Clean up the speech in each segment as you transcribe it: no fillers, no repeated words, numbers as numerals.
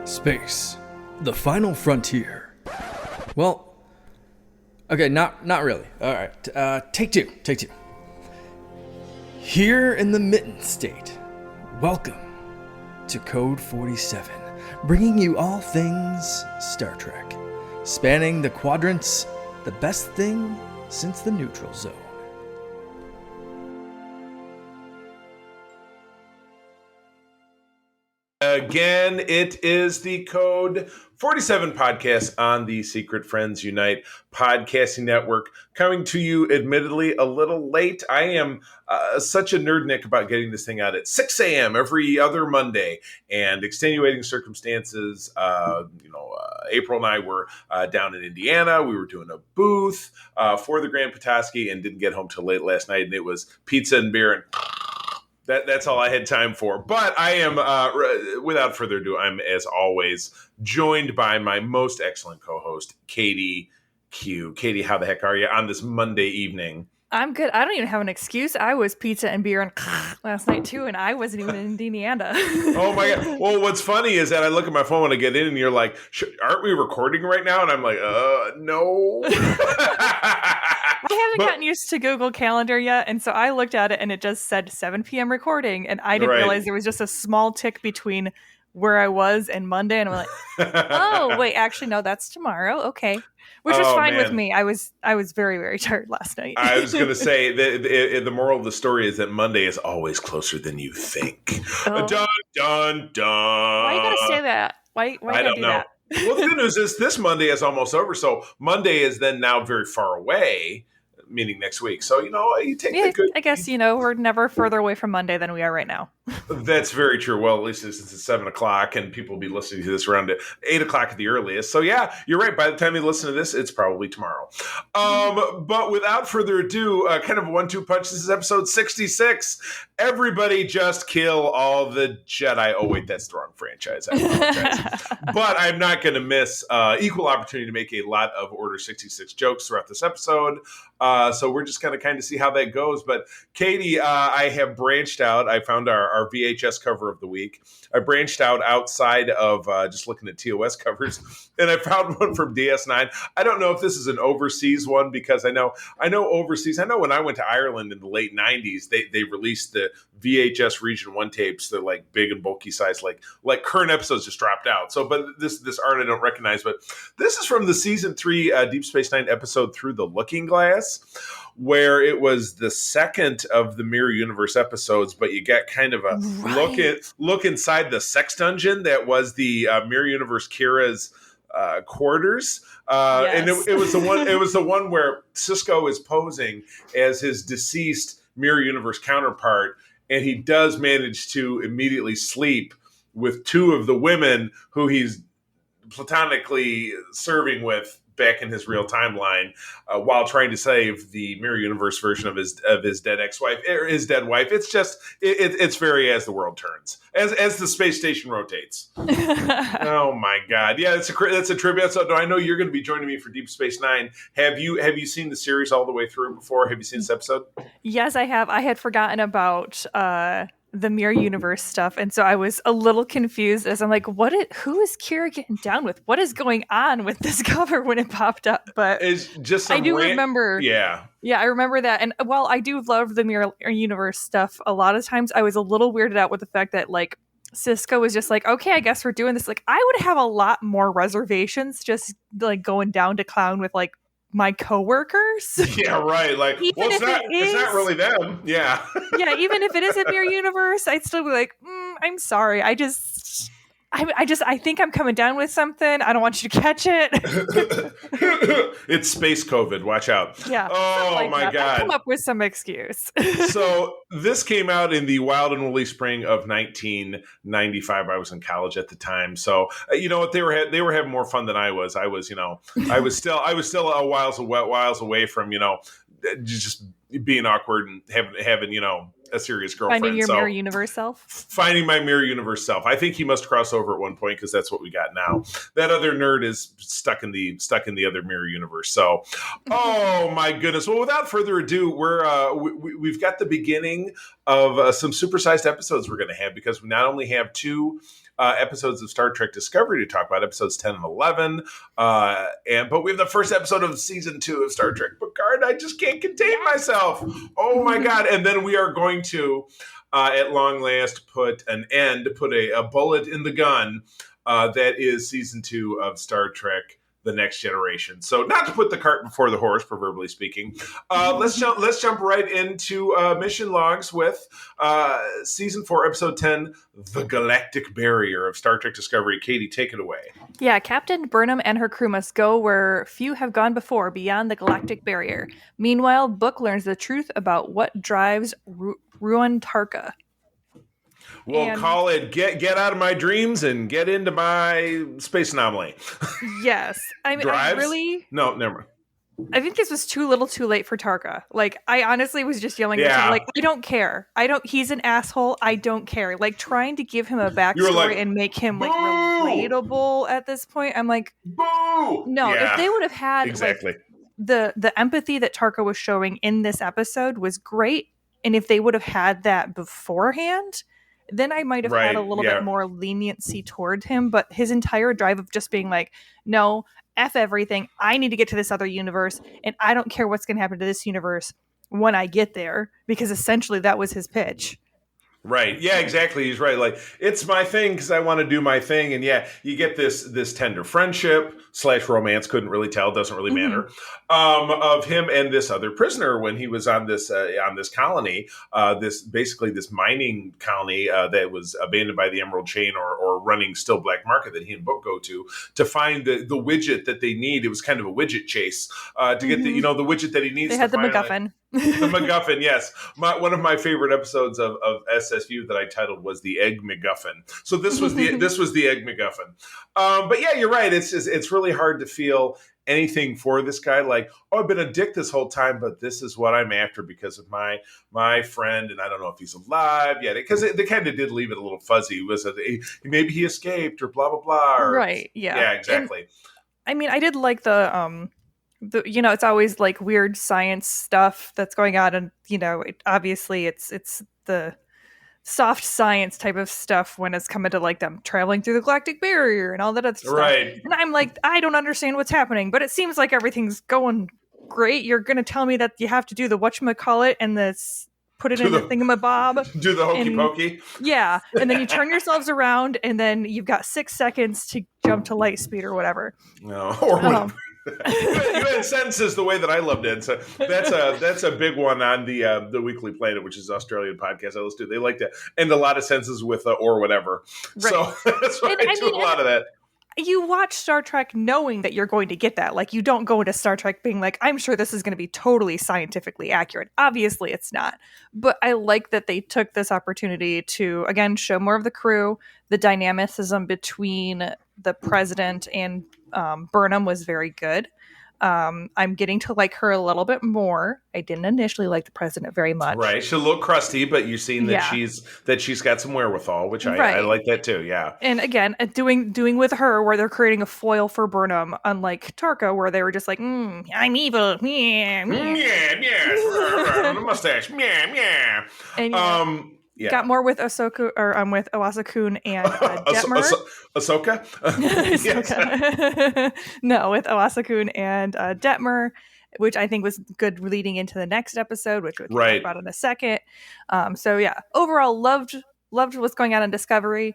Space, the final frontier. Well, okay, not really. All right, take two. Here in the Mitten State, welcome to Code 47, bringing you all things Star Trek, spanning the quadrants, the best thing since the neutral zone. Again, it is the Code 47 podcast on the Secret Friends Unite podcasting network, coming to you admittedly a little late. I am such a nerdnik about getting this thing out at 6 a.m. every other Monday, and extenuating circumstances. April and I were down in Indiana. We were doing a booth for the Grand Petoskey and didn't get home till late last night, and it was pizza and beer and that's all I had time for. But I am, without further ado, I'm, as always, joined by my most excellent co-host, Katie Q. Katie, how the heck are you on this Monday evening? I'm good. I don't even have an excuse. I was pizza and beer and last night, too, and I wasn't even in Indiana. Oh, my God. Well, what's funny is that I look at my phone when I get in, and you're like, aren't we recording right now? And I'm like, no. I haven't gotten used to Google Calendar yet, and so I looked at it, and it just said 7 p.m. recording, and I didn't realize there was just a small tick between where I was and Monday, and I'm like, oh, wait, actually, no, that's tomorrow. Okay. Which was fine with me. I was very, very tired last night. I was going to say, the moral of the story is that Monday is always closer than you think. Oh. Dun, dun, dun. Why you got to say that? Why I don't know. That? Well, the good news is this Monday is almost over, so Monday is then now very far away, meaning next week. So, you take the good... I guess, we're never further away from Monday than we are right now. That's very true. Well, at least since it's 7 o'clock and people will be listening to this around 8 o'clock at the earliest. So yeah, you're right. By the time you listen to this, it's probably tomorrow. But without further ado, kind of a 1-2 punch. This is episode 66. Everybody just kill all the Jedi. Oh wait, that's the wrong franchise. I apologize. But I'm not going to miss equal opportunity to make a lot of Order 66 jokes throughout this episode. So we're just going to kind of see how that goes. But Katie, I have branched out. I found our VHS cover of the week. I branched out outside of just looking at TOS covers, and I found one from DS9. I don't know if this is an overseas one, because I know overseas. I know when I went to Ireland in the late 90s, they released the VHS Region 1 tapes. They're like big and bulky size, like current episodes just dropped out. So, but this art I don't recognize, but this is from the season 3 Deep Space Nine episode Through the Looking Glass, where it was the second of the Mirror Universe episodes, but you get kind of a look inside the sex dungeon that was the Mirror Universe Kira's quarters. Yes. And it was the one. It was the one where Sisko is posing as his deceased Mirror Universe counterpart, and he does manage to immediately sleep with 2 of the women who he's platonically serving with back in his real timeline, while trying to save the Mirror Universe version of his dead ex-wife or his dead wife. It's just it's very As the World Turns, as the space station rotates. Oh my God! Yeah, that's a trivia. So I know you're going to be joining me for Deep Space Nine. Have you seen the series all the way through before? Have you seen this episode? Yes, I have. I had forgotten about the Mirror Universe stuff, and so I was a little confused as I'm like, who is Kira getting down with? What is going on with this cover when it popped up? But it's just I do remember. Yeah, I remember that. And while I do love the Mirror Universe stuff, a lot of times I was a little weirded out with the fact that like Sisko was just like, okay, I guess we're doing this. Like, I would have a lot more reservations just like going down to clown with like my coworkers. Yeah, right. Like, well, it's not really them. Yeah. Yeah, even if it is a Mirror Universe, I'd still be like, I'm sorry. I think I'm coming down with something. I don't want you to catch it. It's space COVID. Watch out. Yeah. Oh my God. I'll come up with some excuse. So this came out in the wild and woolly spring of 1995. I was in college at the time. So you know what, they were having more fun than I was. I was still a whiles away from, just being awkward and having a serious girlfriend. Finding your Mirror Universe self? Finding my Mirror Universe self. I think he must cross over at one point, because that's what we got now. That other nerd is stuck in the other Mirror Universe. So, oh my goodness. Well, without further ado, we've got the beginning of some supersized episodes we're going to have, because we not only have 2 episodes of Star Trek Discovery to talk about, episodes 10 and 11. But we have the first episode of season 2 of Star Trek Picard. I just can't contain myself. Oh my God. And then we are going to, at long last, put a bullet in the gun. That is season 2 of Star Trek The Next Generation. So not to put the cart before the horse, proverbially speaking, let's jump right into mission logs with season 4, episode 10, The Galactic Barrier of Star Trek Discovery. Katie, take it away. Yeah, Captain Burnham and her crew must go where few have gone before, beyond the Galactic Barrier. Meanwhile, Book learns the truth about what drives Ruan Tarka. We'll call it get out of my dreams and get into my space anomaly. Yes. I mean, No, never mind. I think this was too little too late for Tarka. Like, I honestly was just yelling at him, like, I don't care. He's an asshole. I don't care. Like, trying to give him a backstory and make him, like, relatable at this point. I'm like, boo! No, if they would have had, exactly. Like, the empathy that Tarka was showing in this episode was great. And if they would have had that beforehand, then I might have had a little bit more leniency toward him. But his entire drive of just being like, no, F everything. I need to get to this other universe, and I don't care what's going to happen to this universe when I get there, because essentially that was his pitch. Right. Yeah, exactly. He's right. Like, it's my thing because I want to do my thing. And yeah, you get this tender friendship / romance, couldn't really tell, doesn't really matter, of him and this other prisoner when he was on this colony, this mining colony that was abandoned by the Emerald Chain or running still black market that he and Book go to find the widget that they need. It was kind of a widget chase to get the widget that he needs. They had the MacGuffin. The MacGuffin, yes. One of my favorite episodes of SSU that I titled was the Egg MacGuffin. So this was the Egg MacGuffin. But yeah, you're right. It's really hard to feel anything for this guy. Like, oh, I've been a dick this whole time, but this is what I'm after because of my friend, and I don't know if he's alive yet. Because they kind of did leave it a little fuzzy. Maybe he escaped or blah blah blah. Right. Yeah. Yeah. Exactly. And, I mean, I did like the it's always like weird science stuff that's going on, and obviously it's the soft science type of stuff when it's coming to like them traveling through the galactic barrier and all that other stuff. Right. And I'm like, I don't understand what's happening, but it seems like everything's going great. You're going to tell me that you have to do the whatchamacallit and put it in the thingamabob. Do the hokey pokey. Yeah. And then you turn yourselves around, and then you've got 6 seconds to jump to light speed or whatever. No, or whatever. You had sentences the way that I loved it. So that's a big one on the Weekly Planet, which is an Australian podcast I listen to. They like to end a lot of sentences with or whatever. Right. So that's why I do a lot of that. You watch Star Trek knowing that you're going to get that. Like, you don't go into Star Trek being like, I'm sure this is going to be totally scientifically accurate. Obviously, it's not. But I like that they took this opportunity to, again, show more of the crew. The dynamicism between the president and Burnham was very good. I'm getting to like her a little bit more. I didn't initially like the president very much. Right. She's a little crusty, but you've seen that she's got some wherewithal, which I like that too. Yeah. And again, doing with her where they're creating a foil for Burnham, unlike Tarka, where they were just like, I'm evil. Yeah. The mustache. Yeah. And got more with Ahsoka, or with Owasa-kun and Detmer. Ahsoka? No, with Owasa-kun and Detmer, which I think was good leading into the next episode, which we'll talk about in a second. So yeah, overall loved what's going on in Discovery.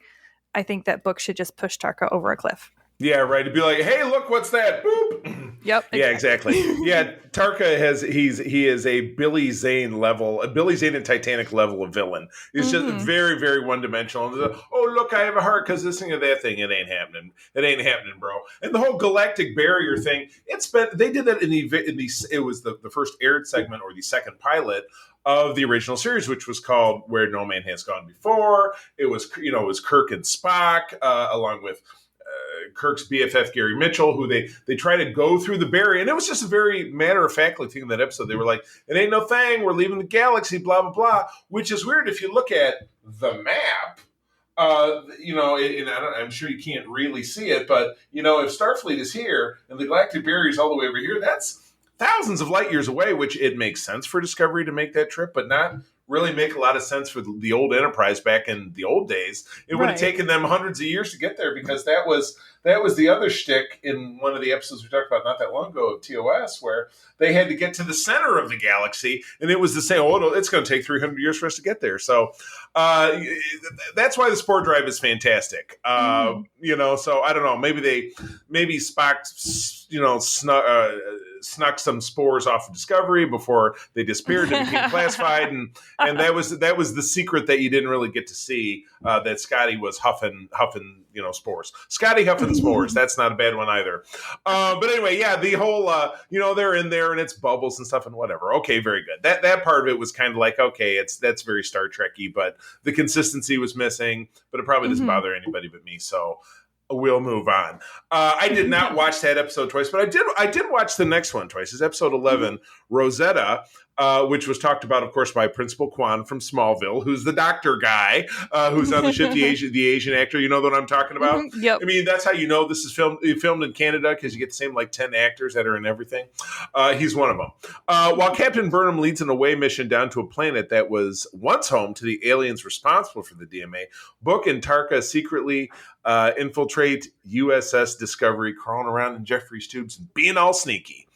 I think that Book should just push Tarka over a cliff. Yeah, right. To be like, hey, look, what's that? Boop. Yep. Yeah, exactly. Yeah, Tarka he is a Billy Zane and Titanic level of villain. He's just very, very one dimensional. Oh, look, I have a heart because this thing or that thing. It ain't happening. It ain't happening, bro. And the whole galactic barrier thing. They did that it was the first aired segment or the second pilot of the original series, which was called Where No Man Has Gone Before. It was Kirk and Spock along with Kirk's BFF Gary Mitchell, who they try to go through the barrier, and it was just a very matter-of-factly thing in that episode. They were like, it ain't no thing, we're leaving the galaxy, blah, blah, blah, which is weird if you look at the map. I'm sure you can't really see it, but, if Starfleet is here and the galactic barrier is all the way over here, that's thousands of light years away, which it makes sense for Discovery to make that trip, but not really make a lot of sense for the old Enterprise back in the old days. It would have taken them hundreds of years to get there, because that was the other shtick in one of the episodes we talked about not that long ago of TOS, where they had to get to the center of the galaxy, and it was the same. Oh, it's going to take 300 years for us to get there. So that's why the spore drive is fantastic. So I don't know. Maybe Spock, snuck some spores off of Discovery before they disappeared and became classified, and that was the secret that you didn't really get to see, that Scotty was huffing spores. Scotty huffing spores. That's not a bad one either. But anyway, yeah, the whole they're in there and it's bubbles and stuff and whatever. Okay, very good. That part of it was kind of like, okay, that's very Star Trek-y, but the consistency was missing. But it probably doesn't bother anybody but me. So we'll move on. I did not watch that episode twice, but I did watch the next one twice. It's episode 11, Rosetta, which was talked about, of course, by Principal Kwan from Smallville, who's the doctor guy, who's on the ship, the Asian actor. You know what I'm talking about? Yep. I mean, that's how you know this is filmed in Canada, because you get the same 10 actors that are in everything. He's one of them. While Captain Burnham leads an away mission down to a planet that was once home to the aliens responsible for the DMA, Book and Tarka secretly infiltrate USS Discovery, crawling around in Jeffrey's tubes and being all sneaky.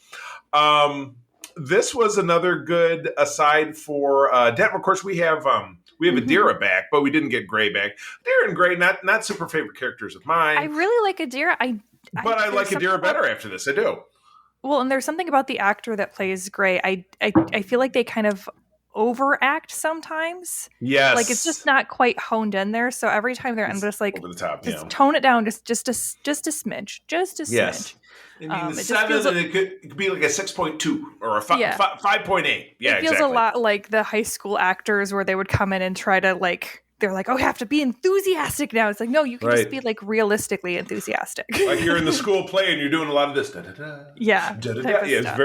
This was another good aside for Detmer. Of course, we have Adira back, but we didn't get Gray back. Adira and Gray, not super favorite characters of mine. I really like Adira. I like Adira better after this. I do. Well, and there's something about the actor that plays Gray. I feel like they kind of overact sometimes. Yes. It's just not quite honed in there. So every time I'm just over the top, just tone it down just a smidge. Just a smidge. Yes. I mean, 7, and it could be like a 6.2 or a 5.8. Yeah, it feels a lot like the high school actors where they would come in and try to they're like, oh, I have to be enthusiastic now. It's like, no, you can just be realistically enthusiastic. Like you're in the school play and you're doing a lot of this. Da, da, da, yeah. Da, da, da.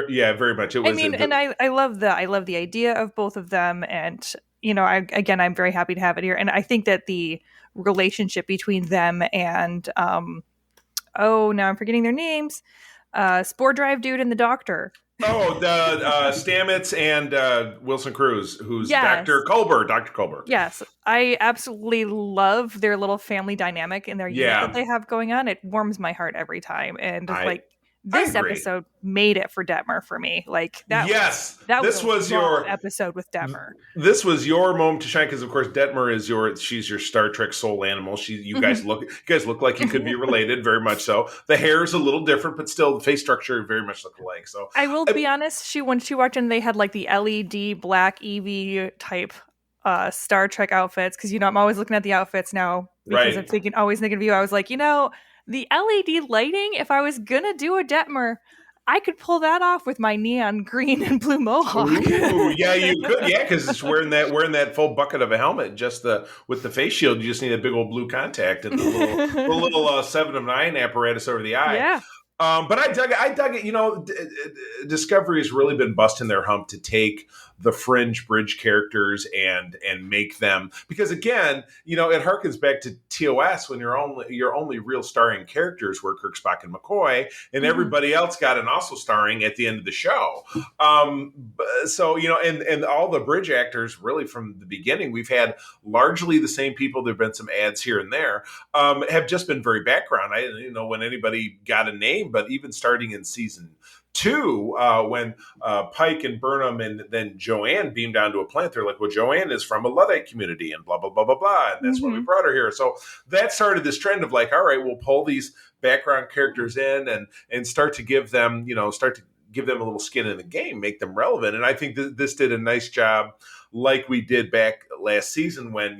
Yeah, very much. It was. I mean, and I love the idea of both of them, and I'm very happy to have it here, and I think that the relationship between them and now I'm forgetting their names, Spore Drive dude and the doctor. Oh, the Stamets and Wilson Cruz, who's Dr. Culber. Yes, I absolutely love their little family dynamic and their unit that they have going on. It warms my heart every time, and this episode made it for Detmer for me. This was your episode with Detmer. This was your moment to shine, because of course Detmer she's your Star Trek soul animal. You guys look like you could be related, very much so. The hair is a little different, but still the face structure very much look alike. So I will be honest, when she walked in, they had the LED black EV type Star Trek outfits, because I'm always looking at the outfits now because I'm always thinking of you. I was like, the LED lighting, if I was gonna do a Detmer, I could pull that off with my neon green and blue mohawk. Ooh, yeah, you could. Yeah, because it's wearing that full bucket of a helmet. With the face shield, you just need a big old blue contact and the little 7 of 9 apparatus over the eye. Yeah. But I dug it. Discovery has really been busting their hump to take the fringe bridge characters and make them, because again, it harkens back to TOS when your only real starring characters were Kirk, Spock, and McCoy, and everybody else got an also starring at the end of the show. So and all the bridge actors really from the beginning, we've had largely the same people. There've been some ads here and there, have just been very background. I didn't know when anybody got a name, but even starting in season 2, when Pike and Burnham and then Joanne beamed down to a planet, they're like, well, Joanne is from a Luddite community and blah, blah, blah, blah, blah. And that's why we brought her here. So that started this trend of all right, we'll pull these background characters in and start to give them, a little skin in the game, make them relevant. And I think this did a nice job, like we did back last season when,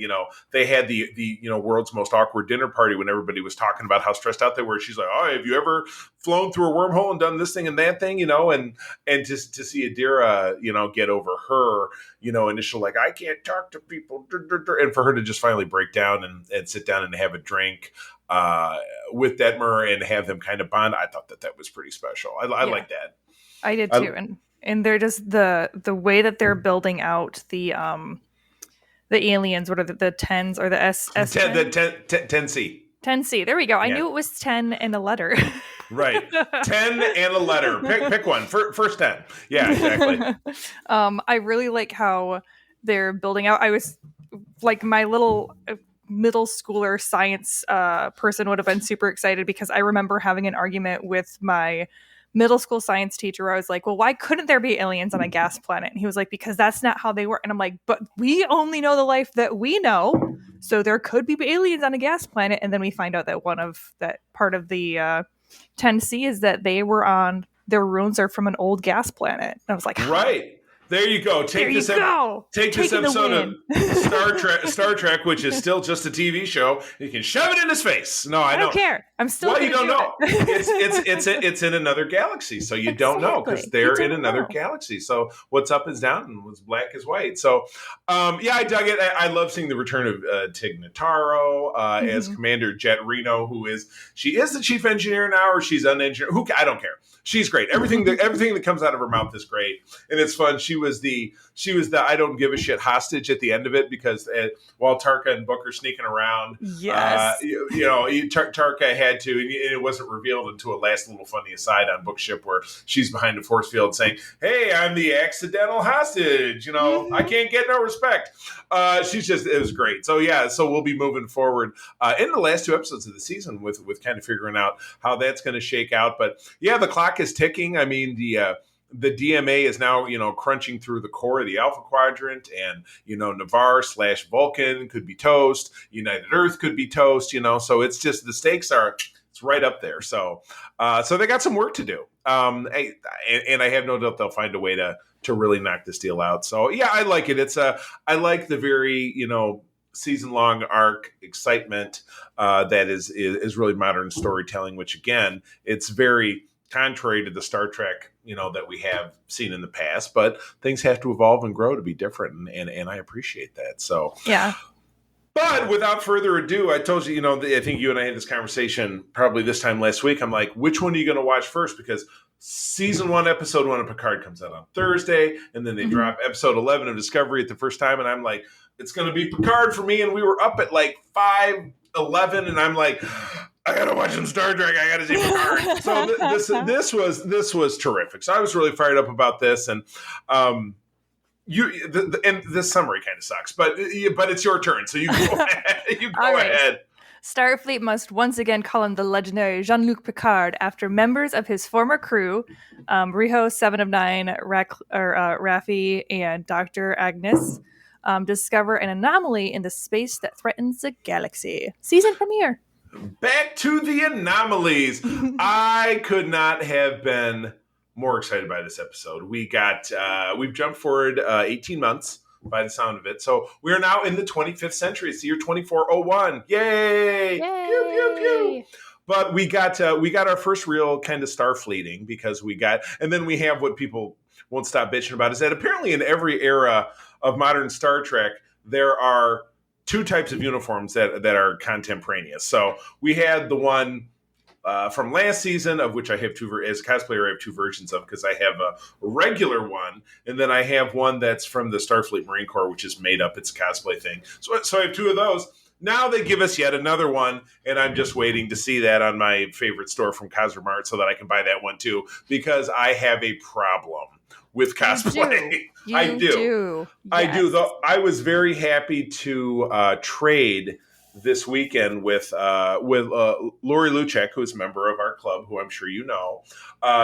they had the world's most awkward dinner party when everybody was talking about how stressed out they were. She's like, oh, have you ever flown through a wormhole and done this thing and that thing, and just to see Adira, get over her, initial, I can't talk to people. And for her to just finally break down and sit down and have a drink with Detmer and have them kind of bond. I thought that was pretty special. I like that. I did too. And they're just the way that they're building out the aliens. What are the 10s or the S? 10C. 10C. There we go. I knew it was 10 and a letter. Right. 10 and a letter. Pick one. First 10. Yeah, exactly. I really like how they're building out. I was like, my little middle schooler science person would have been super excited, because I remember having an argument with my middle school science teacher where I was like, well, why couldn't there be aliens on a gas planet? And he was like, because that's not how they work. And I'm like, but we only know the life that we know. So there could be aliens on a gas planet. And then we find out that part of the Tennessee is that their runes are from an old gas planet. And I was like, right. There you go. Take this episode of Star Trek, which is still just a TV show. You can shove it in his face. No, I don't care. I'm still. Well, you don't know. It's in another galaxy, so you don't know, because they're in another galaxy. So what's up is down, and what's black is white. So, I dug it. I love seeing the return of Tig Notaro as Commander Jet Reno, she is the chief engineer now, or she's an engineer. I don't care. She's great. Everything that comes out of her mouth is great, and it's fun. She was the I don't give a shit hostage at the end of it, because while Tarka and Book are sneaking around, yes, Tarka had to, and it wasn't revealed until a last little funny aside on Book's ship where she's behind a force field saying, "Hey, I'm the accidental hostage. I can't get no respect." It was great. So we'll be moving forward in the last 2 episodes of the season with kind of figuring out how that's going to shake out. But the clock is ticking. I mean, the DMA is now, crunching through the core of the Alpha Quadrant, and, Navarre/Vulcan could be toast. United Earth could be toast, so it's just, the stakes it's right up there. So they got some work to do. And I have no doubt they'll find a way to really knock this deal out. So I like it. I like the very, season-long arc excitement that is really modern storytelling, which, again, it's very contrary to the Star Trek, that we have seen in the past, but things have to evolve and grow to be different. And I appreciate that. So, yeah. But without further ado, I told you, I think you and I had this conversation probably this time last week. I'm like, which one are you going to watch first? Because season 1, episode 1 of Picard comes out on Thursday, and then they drop episode 11 of Discovery at the first time. And I'm like, it's going to be Picard for me. And we were up at like 5:11, and I'm like, I gotta watch some Star Trek. I gotta see Picard. So this was terrific. So I was really fired up about this, and and this summary kind of sucks, but it's your turn. So you go ahead. Ahead. Starfleet must once again call in the legendary Jean-Luc Picard after members of his former crew, Riho, 7 of 9, Raffi, and Dr. Agnes, discover an anomaly in the space that threatens the galaxy. Season premiere. Back to the anomalies. I could not have been more excited by this episode. We've jumped forward 18 months by the sound of it. So we are now in the 25th century. It's the year 2401. Yay! Pew, pew, pew. But we got our first real kind of Starfleeting, because and then we have what people won't stop bitching about, is that apparently in every era of modern Star Trek, there are 2 types of uniforms that are contemporaneous. So we had the one from last season, of which I have as a cosplayer, I have 2 versions of, because I have a regular one, and then I have one that's from the Starfleet Marine Corps, which is made up. It's a cosplay thing. So I have 2 of those. Now they give us yet another one, and I'm just waiting to see that on my favorite store from Cosmart so that I can buy that one too, because I have a problem with cosplay. I do. Yes. I do. Though I was very happy to trade this weekend with Lori Luchek, who's a member of our club, who I'm sure you know.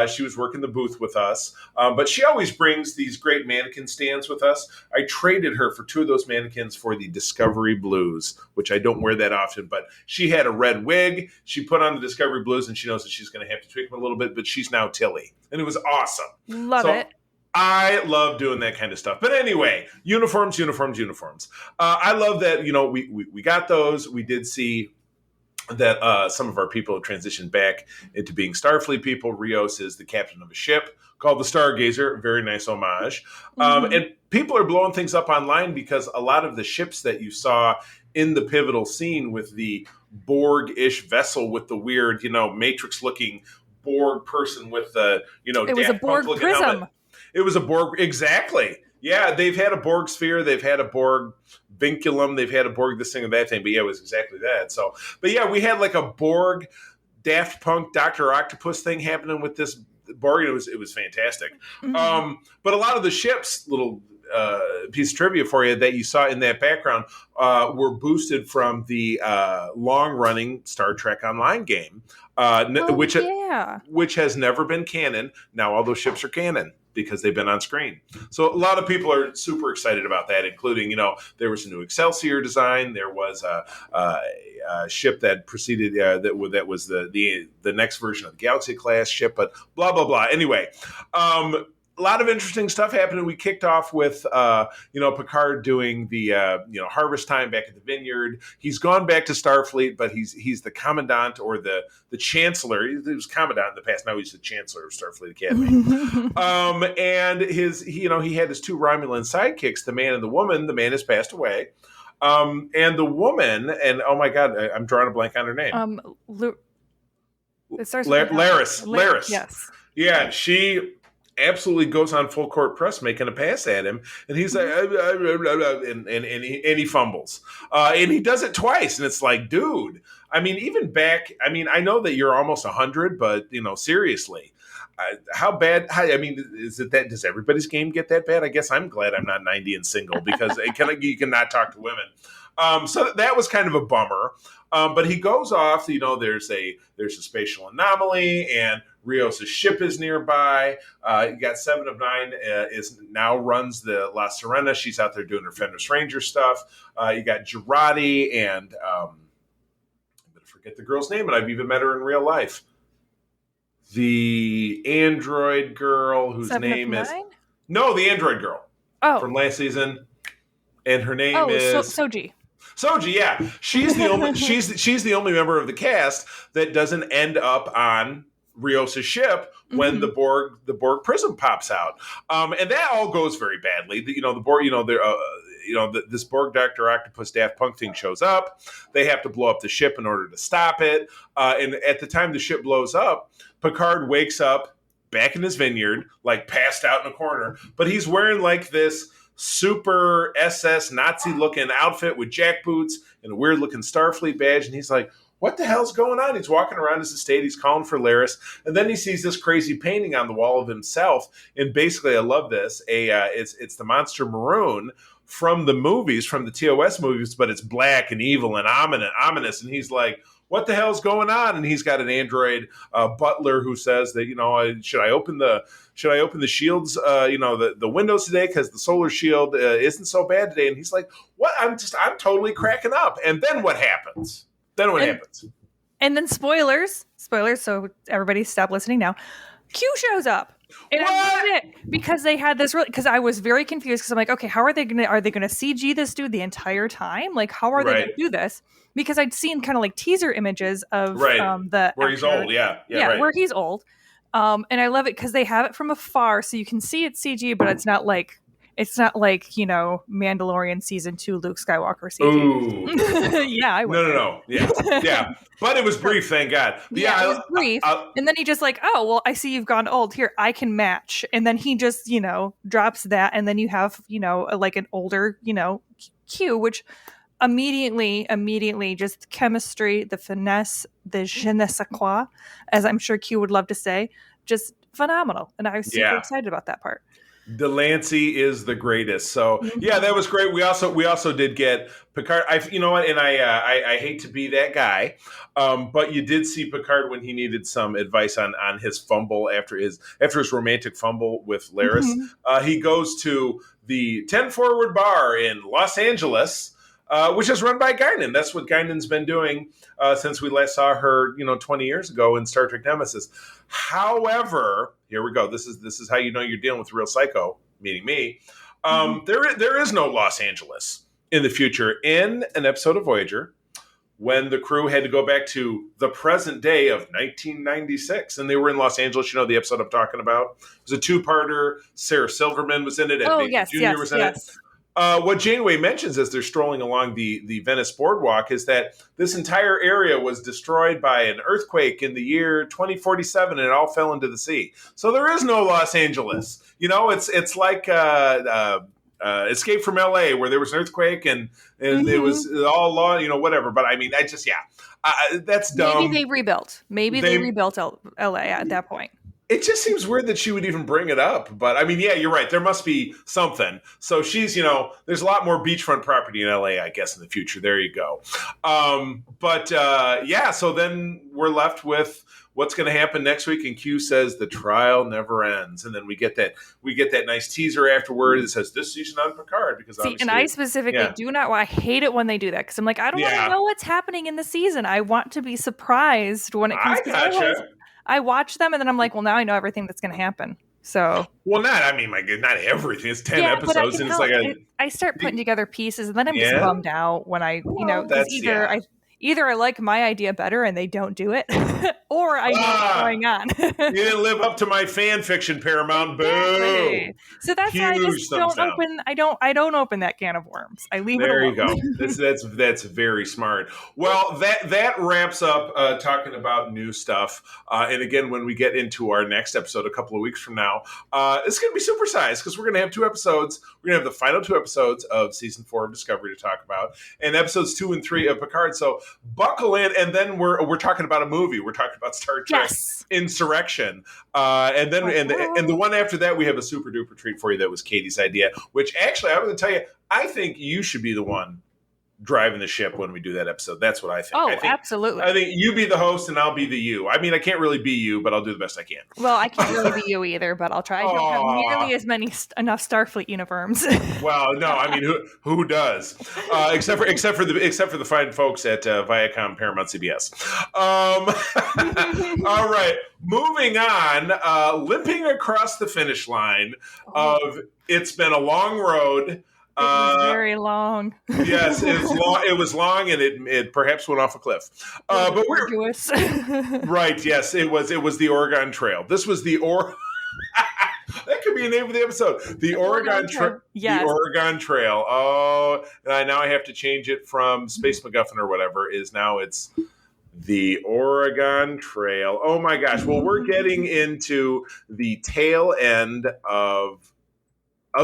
She was working the booth with us, but she always brings these great mannequin stands with us. I traded her for 2 of those mannequins for the Discovery Blues, which I don't wear that often, but she had a red wig. She put on the Discovery Blues, and she knows that she's going to have to tweak them a little bit, but she's now Tilly, and it was awesome. Love it. I love doing that kind of stuff. But anyway, uniforms. I love that, we got those. We did see that some of our people have transitioned back into being Starfleet people. Rios is the captain of a ship called the Stargazer. Very nice homage. And people are blowing things up online, because a lot of the ships that you saw in the pivotal scene with the Borg-ish vessel with the weird, Matrix-looking Borg person with the, it was a Borg prism. Helmet. It was a Borg, exactly. Yeah, they've had a Borg sphere, they've had a Borg vinculum, they've had a Borg this thing and that thing, but it was exactly that. So, but we had like a Borg, Daft Punk, Dr. Octopus thing happening with this Borg, and it was fantastic. But a lot of the ships, little piece of trivia for you that you saw in that background were boosted from the long-running Star Trek Online game, which has never been canon. Now all those ships are canon because they've been on screen. So a lot of people are super excited about that, including, there was a new Excelsior design. There was a ship that preceded that was the next version of the Galaxy class ship, but blah blah blah. Anyway, a lot of interesting stuff happened. We kicked off with Picard doing the harvest time back at the vineyard. He's gone back to Starfleet, but he's the commandant or the chancellor. He was commandant in the past. Now he's the chancellor of Starfleet Academy. And he had his two Romulan sidekicks, the man and the woman. The man has passed away. And the woman, and oh my God, I'm drawing a blank on her name. It starts with Laris. Yes. Yeah, she absolutely goes on full court press making a pass at him, and he's like and he fumbles, and he does it twice, and it's like, dude, I mean, even back, I mean, I know that you're almost 100, but seriously, how bad? Is it that? Does everybody's game get that bad? I guess I'm glad I'm not 90 and single, because you cannot talk to women. So that was kind of a bummer. But he goes off. There's a spatial anomaly, and Rios' ship is nearby. You got 7 of 9 runs the La Serena. She's out there doing her Fenris Ranger stuff. You got Girardi, and I'm going to forget the girl's name, and I've even met her in real life. The android girl whose name is... No, the android girl from last season. And her name is... Soji. Soji, yeah. She's the only she's the only member of the cast that doesn't end up on Rios' ship when the Borg prism pops out. And that all goes very badly. The Borg, this Borg Dr. Octopus Daft Punk thing shows up. They have to blow up the ship in order to stop it. And at the time the ship blows up, Picard wakes up back in his vineyard, like passed out in a corner, but he's wearing like this super SS Nazi looking outfit with jack boots and a weird looking Starfleet badge. And he's like, what the hell's going on? He's walking around his estate. He's calling for Laris. And then he sees this crazy painting on the wall of himself. And basically, I love this. It's the Monster Maroon from the movies, from the TOS movies, but it's black and evil and ominous. And he's like, what the hell's going on? And he's got an android butler who says that, should I open the shields, the windows today, because the solar shield isn't so bad today. And he's like, what? I'm totally cracking up. And then what happens? And then spoilers. So everybody stop listening now. Q shows up. And what? I loved it because they had this because I was very confused, because I'm like, okay, how are they gonna CG this dude the entire time? Like, how are they gonna do this? Because I'd seen kind of like teaser images of the where he's old, where he's old. And I love it because they have it from afar, so you can see it's CG, but it's not like Mandalorian season 2 Luke Skywalker CG. Ooh. Yeah, I would. No. Yeah. But it was brief, thank God. It was brief. And then he just like, oh, well, I see you've gone old. Here, I can match. And then he just, drops that. And then you have, like an older, Q, which immediately just chemistry, the finesse, the je ne sais quoi, as I'm sure Q would love to say, just phenomenal. And I was super excited about that part. Delancey is the greatest. So yeah, that was great. We also did get Picard. I hate to be that guy, but you did see Picard when he needed some advice on his fumble after his romantic fumble with Laris. He goes to the 10 Forward Bar in Los Angeles, which is run by Guinan. That's what Guinan's been doing since we last saw her, 20 years ago in Star Trek Nemesis. However, here we go. This is how you're dealing with a real psycho, meaning me. There is no Los Angeles in the future. In an episode of Voyager, when the crew had to go back to the present day of 1996, and they were in Los Angeles, the episode I'm talking about. It was a 2-parter. Sarah Silverman was in it. And Jr. was in it. What Janeway mentions as they're strolling along the Venice boardwalk is that this entire area was destroyed by an earthquake in the year 2047, and it all fell into the sea. So there is no Los Angeles. It's like Escape from LA, where there was an earthquake and it was all law, whatever. But I mean, that's dumb. Maybe they rebuilt. Maybe they rebuilt LA at that point. It just seems weird that she would even bring it up. But I mean, yeah, you're right. There must be something. So she's, there's a lot more beachfront property in LA, I guess, in the future. There you go. So then we're left with what's going to happen next week. And Q says the trial never ends. And then we get that nice teaser afterward that says this season on Picard. Because and I specifically do not. I hate it when they do that because I'm like, I don't want to know what's happening in the season. I want to be surprised when it comes to I watch them and then I'm like, well, now I know everything that's going to happen. So, well, not everything. It's 10 episodes, and it's like I start putting together pieces, and then I'm just bummed out when because either I like my idea better and they don't do it, or I know what's going on. You didn't live up to my fan fiction, Paramount. Boo! So that's why I just don't open. I don't open that can of worms. I leave it alone. There you go. That's very smart. Well, that wraps up talking about new stuff. And again, when we get into our next episode a couple of weeks from now, it's going to be supersized because we're going to have 2 episodes. We're going to have the final 2 episodes of season 4 of Discovery to talk about, and episodes 2 and 3 of Picard. So buckle in, and then we're talking about a movie. We're talking about Star Trek Insurrection, and then and the one after that we have a super duper treat for you. That was Katie's idea, which actually I'm going to tell you, I think you should be the one driving the ship when we do that episode. That's what I think. Oh, absolutely. I think you be the host and I'll be the you. I mean, I can't really be you, but I'll do the best I can. Well, I can't really be you either, but I'll try. I don't have nearly as many enough Starfleet uniforms. Well, no, I mean, who does? Except for the fine folks at Viacom, Paramount, CBS. All right, moving on. Limping across the finish line of It's Been a Long Road. It was very long. Yes, it was long, and it perhaps went off a cliff. But we're right. Yes, it was the Oregon Trail. This was the that could be a name of the episode. The Oregon Trail. Yes. The Oregon Trail. Oh, now I have to change it from Space MacGuffin or whatever. It's the Oregon Trail. Oh my gosh. Well, we're getting into the tail end of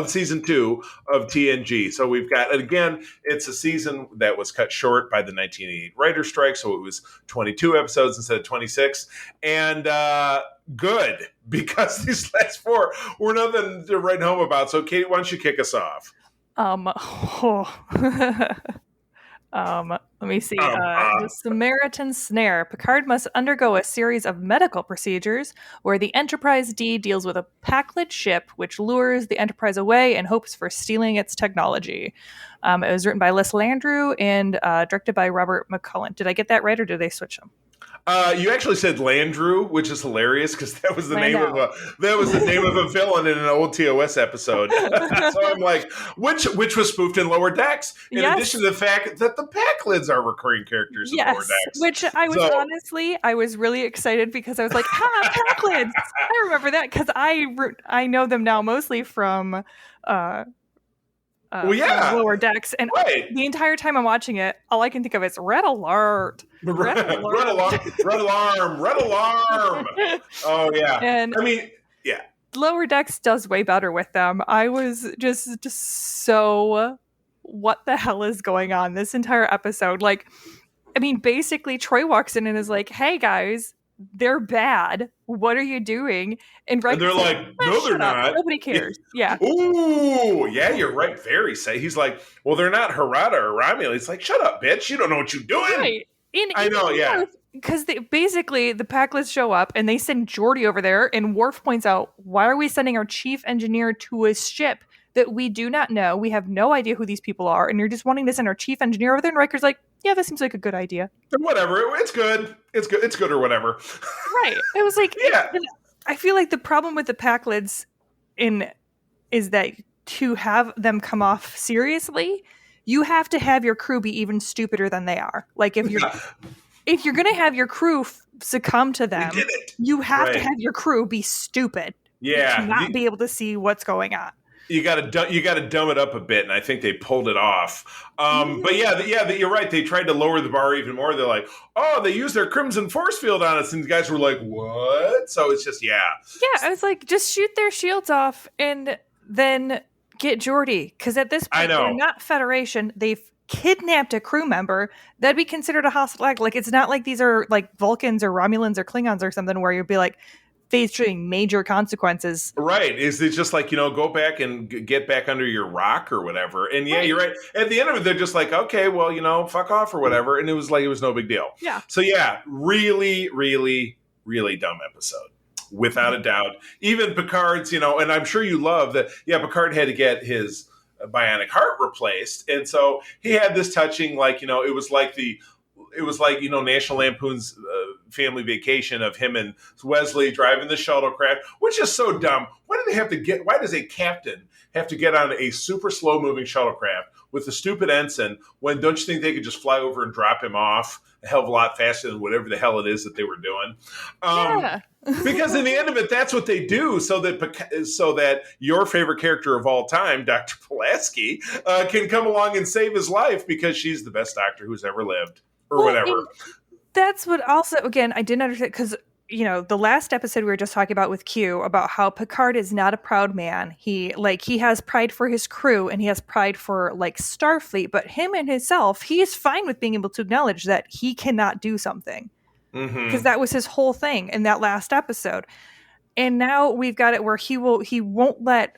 season 2 of TNG. So we've got, again, it's a season that was cut short by the 1988 writer strike. So it was 22 episodes instead of 26. And good, because these last 4 were nothing to write home about. So Katie, why don't you kick us off? Let me see. The Samaritan Snare. Picard must undergo a series of medical procedures where the Enterprise D deals with a Pakled ship which lures the Enterprise away and hopes for stealing its technology. It was written by Les Landru and directed by Robert McCullen. Did I get that right, or did they switch them? You actually said Landru, which is hilarious because that was the name of a villain in an old TOS episode. So I'm like, which was spoofed in Lower Decks. In addition to the fact that the Paklids are recurring characters in Lower Decks. Which I was I was really excited because I was like, Paklids! I remember that because I know them now mostly from Lower Decks, and the entire time I'm watching it, all I can think of is Red Alert. Red Alarm. Oh yeah. And I mean, yeah. Lower Decks does way better with them. I was just so, what the hell is going on this entire episode? Like, I mean, basically Troy walks in and is like, hey guys, they're bad. What are you doing? And they're like, no, they're not. Nobody cares. Yeah. Ooh, yeah, you're right. Very say. He's like, well, they're not Harada or Romulus. It's like, shut up, bitch. You don't know what you're doing. Right. I know, yeah. Because basically the Paklids show up and they send Geordi over there, and Worf points out, why are we sending our chief engineer to a ship that we do not know? We have no idea who these people are, and you're just wanting to send our chief engineer over there? And Riker's like, yeah, that seems like a good idea. Whatever. It's good. It's good or whatever. Right. It was like, I feel like the problem with the Paklids is that to have them come off seriously, you have to have your crew be even stupider than they are. Like if you're going to have your crew succumb to them, you have to have your crew be stupid. Yeah. To not be able to see what's going on. You got to dumb it up a bit, and I think they pulled it off. But you're right. They tried to lower the bar even more. They're like, oh, they used their Crimson Force Field on us, and the guys were like, what? So it's just Yeah, I was like, just shoot their shields off, and then get Geordi, because at this point they're not Federation. They've kidnapped a crew member. That'd be considered a hostile act. Like, it's not like these are like Vulcans or Romulans or Klingons or something where you'd be like, facing major consequences. Right. Is it just like, go back and get back under your rock or whatever? And yeah, you're right. At the end of it, they're just like, okay, well, fuck off or whatever. And it was no big deal. Yeah. So yeah, really, really, really dumb episode. Without a doubt. Even Picard's, and I'm sure you love that. Yeah, Picard had to get his bionic heart replaced. And so he had this touching, like, it was like National Lampoon's Family Vacation of him and Wesley driving the shuttlecraft, which is so dumb. Why does a captain have to get on a super slow moving shuttlecraft with a stupid ensign when don't you think they could just fly over and drop him off a hell of a lot faster than whatever the hell it is that they were doing? Because in the end of it, that's what they do so that your favorite character of all time, Dr. Pulaski, can come along and save his life because she's the best doctor who's ever lived. Or whatever. That's what also, again, I didn't understand because, the last episode we were just talking about with Q about how Picard is not a proud man. He has pride for his crew and he has pride for Starfleet, but him and himself, he is fine with being able to acknowledge that he cannot do something because that was his whole thing in that last episode. And now we've got it where he won't let,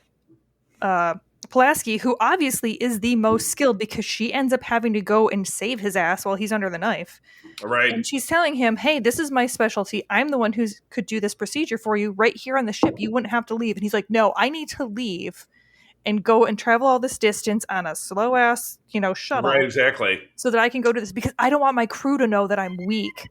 Pulaski, who obviously is the most skilled because she ends up having to go and save his ass while he's under the knife. Right. And she's telling him, hey, this is my specialty. I'm the one who could do this procedure for you right here on the ship. You wouldn't have to leave. And he's like, no, I need to leave and go and travel all this distance on a slow ass, shuttle. Right, exactly. So that I can go to this because I don't want my crew to know that I'm weak.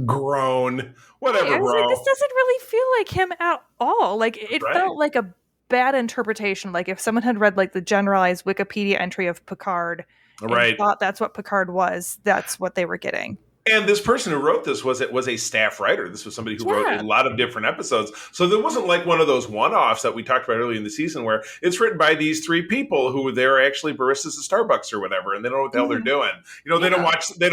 Groan. Whatever, bro. This doesn't really feel like him at all. It felt like a bad interpretation. If someone had read the generalized Wikipedia entry of Picard and thought that's what Picard was, that's what they were getting. And this person who wrote this was a staff writer. This was somebody who wrote a lot of different episodes. So there wasn't one of those one-offs that we talked about earlier in the season where it's written by these three people who they're actually baristas at Starbucks or whatever, and they don't know what the hell they're doing. They don't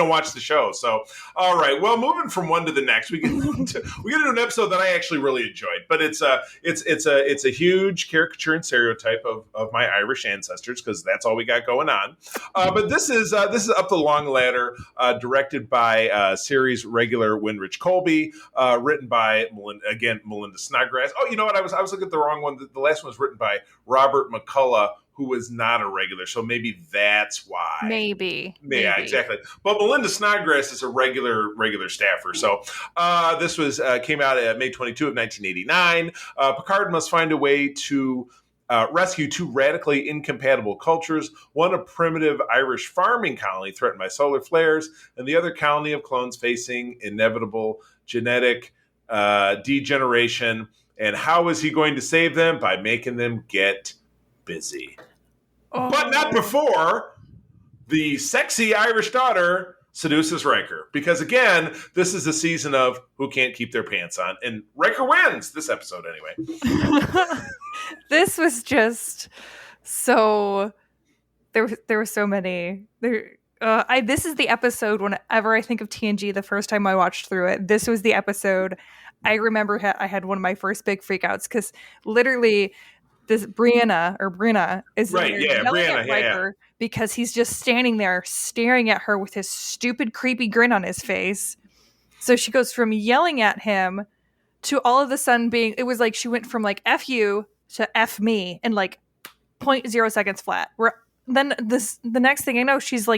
watch the show. So all right, well, moving from one to the next, we get into an episode that I actually really enjoyed. But it's a huge caricature and stereotype of my Irish ancestors because that's all we got going on. But this is Up the Long Ladder, directed by series regular Winrich Colby, written by Melinda Snodgrass. Oh, you know what? I was looking at the wrong one. The last one was written by Robert McCullough, who was not a regular. So maybe that's why. Maybe. Yeah, exactly. But Melinda Snodgrass is a regular staffer. So this came out May 22 of 1989. Picard must find a way to rescue two radically incompatible cultures, one a primitive Irish farming colony threatened by solar flares, and the other colony of clones facing inevitable genetic degeneration. And how is he going to save them? By making them get busy. Oh. But not before the sexy Irish daughter seduces Riker. Because again, this is a season of who can't keep their pants on. And Riker wins this episode anyway. This was just so there were so many this is the episode whenever I think of TNG the first time I watched through it. This was the episode I remember I had one of my first big freakouts because literally this Brianna is yelling at Riker because he's just standing there staring at her with his stupid creepy grin on his face. So she goes from yelling at him to all of a sudden it was like she went from F you to F me in 0.0 seconds flat. Then the next thing I know, she's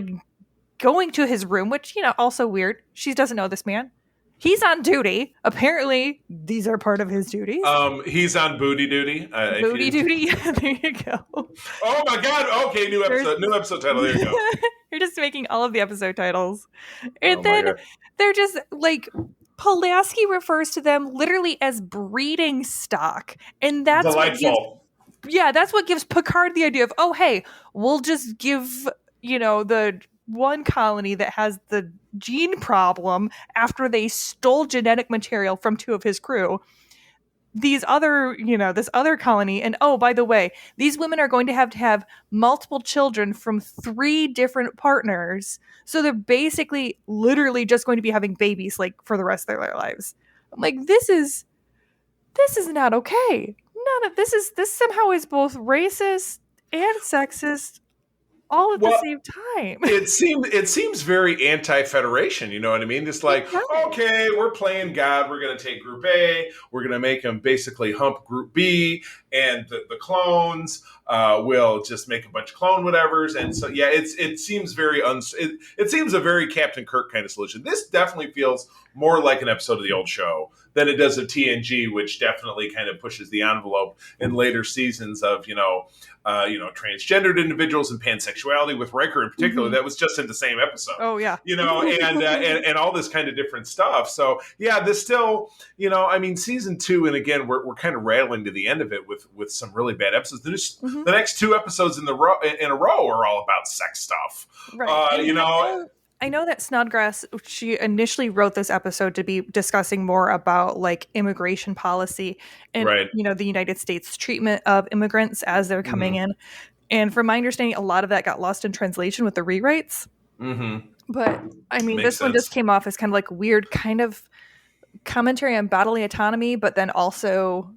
going to his room, which, also weird. She doesn't know this man. He's on duty. Apparently, these are part of his duties. He's on booty duty. Booty duty. Yeah, there you go. Oh my God. Okay, new episode title. There you go. You're just making all of the episode titles. And then they're just Pulaski refers to them literally as breeding stock. And that's delightful. That's what gives Picard the idea of, oh, hey, we'll just give, the one colony that has the gene problem after they stole genetic material from two of his crew. These other, this other colony. And oh, by the way, these women are going to have multiple children from 3 different partners. So they're basically literally just going to be having babies for the rest of their lives. I'm like, this is not okay. This somehow is both racist and sexist all at the Well, same time. it seems very anti-federation. You know what I mean? It's like, okay, we're playing God. We're going to take Group A. We're going to make them basically hump Group B, and the clones will just make a bunch of clone whatevers. And so, yeah, it seems very it seems a very Captain Kirk kind of solution. This definitely feels more like an episode of the old show than it does of TNG, which definitely kind of pushes the envelope in later seasons of transgendered individuals and pansexuality with Riker in particular. That was just in the same episode. Oh yeah, and all this kind of different stuff. So yeah, this still, season 2, and again, we're kind of rattling to the end of it with some really bad episodes. The next 2 episodes in a row are all about sex stuff. Right. I know that Snodgrass, she initially wrote this episode to be discussing more about like immigration policy and, the United States treatment of immigrants as they're coming in. And from my understanding, a lot of that got lost in translation with the rewrites. But I mean, this one just came off as kind of like weird kind of commentary on bodily autonomy, but then also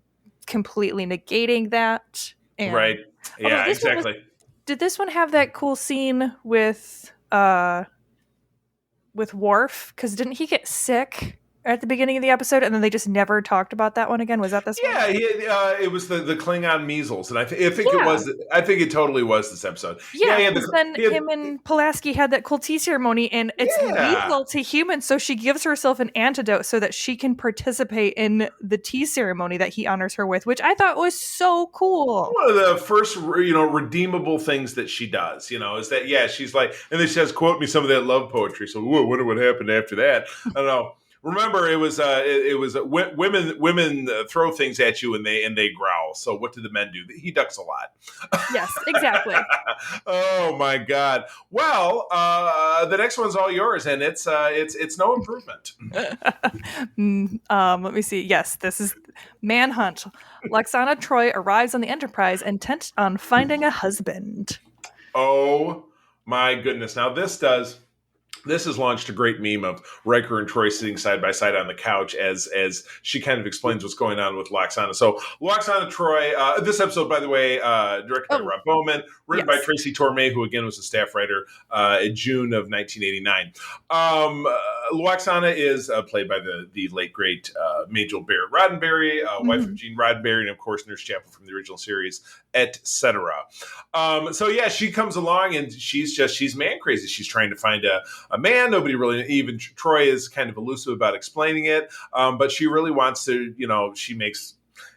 completely negating that. And, right. Yeah, exactly. Did this one have that cool scene with Worf? Because didn't he get sick at the beginning of the episode, and then they just never talked about that one again? Was that this one? Yeah, it was the Klingon measles, and I think it was. I think it totally was this episode. Yeah, because then him and Pulaski had that cool tea ceremony, and it's lethal to humans. So she gives herself an antidote so that she can participate in the tea ceremony that he honors her with, which I thought was so cool. One of the first, redeemable things that she does, is that she's like, and then she says, "Quote me some of that love poetry." So, I wonder what happened after that. I don't know. Remember, it was women throw things at you and they growl. So what do the men do? He ducks a lot. Yes, exactly. Oh my God! Well, the next one's all yours, and it's no improvement. Let me see. Yes, this is Manhunt. Lwaxana Troi arrives on the Enterprise intent on finding a husband. Oh my goodness! Now this has launched a great meme of Riker and Troy sitting side by side on the couch as she kind of explains what's going on with Lwaxana. So Lwaxana Troi, this episode, by the way, directed by Rob Bowman, written by Tracy Torme, who again was a staff writer in June of 1989. Lwaxana is played by the late great Majel Barrett Roddenberry, wife of Gene Roddenberry, and of course Nurse Chapel from the original series, etc. So yeah, she comes along and she's man crazy. She's trying to find a man. Nobody really, even Troy is kind of elusive about explaining it. But she really wants to, she makes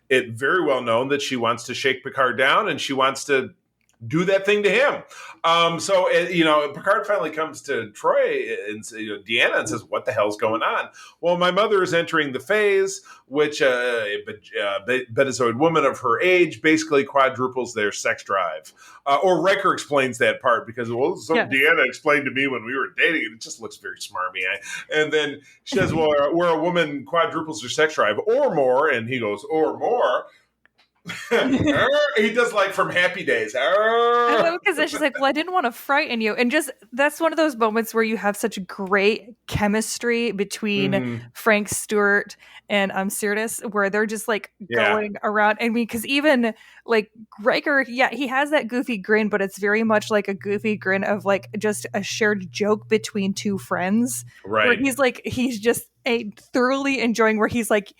it very well known that she wants to shake Picard down and she wants to do that thing to him. So Picard finally comes to Troy and Deanna and says, "What the hell's going on?" Well, my mother is entering the phase, which a Betazoid woman of her age basically quadruples their sex drive. Or Riker explains that part because, Deanna explained to me when we were dating, and it just looks very smarmy. And then she says, "Well, where a woman quadruples her sex drive or more," and he goes, "Or more." He does like from Happy Days. I love because she's like, "Well, I didn't want to frighten you," and just that's one of those moments where you have such great chemistry between Frank Stewart and Sirtis, where they're just like going around. I mean, because even like Riker, he has that goofy grin, but it's very much like a goofy grin of like just a shared joke between two friends. Right? Where he's just thoroughly enjoying. Where he's like,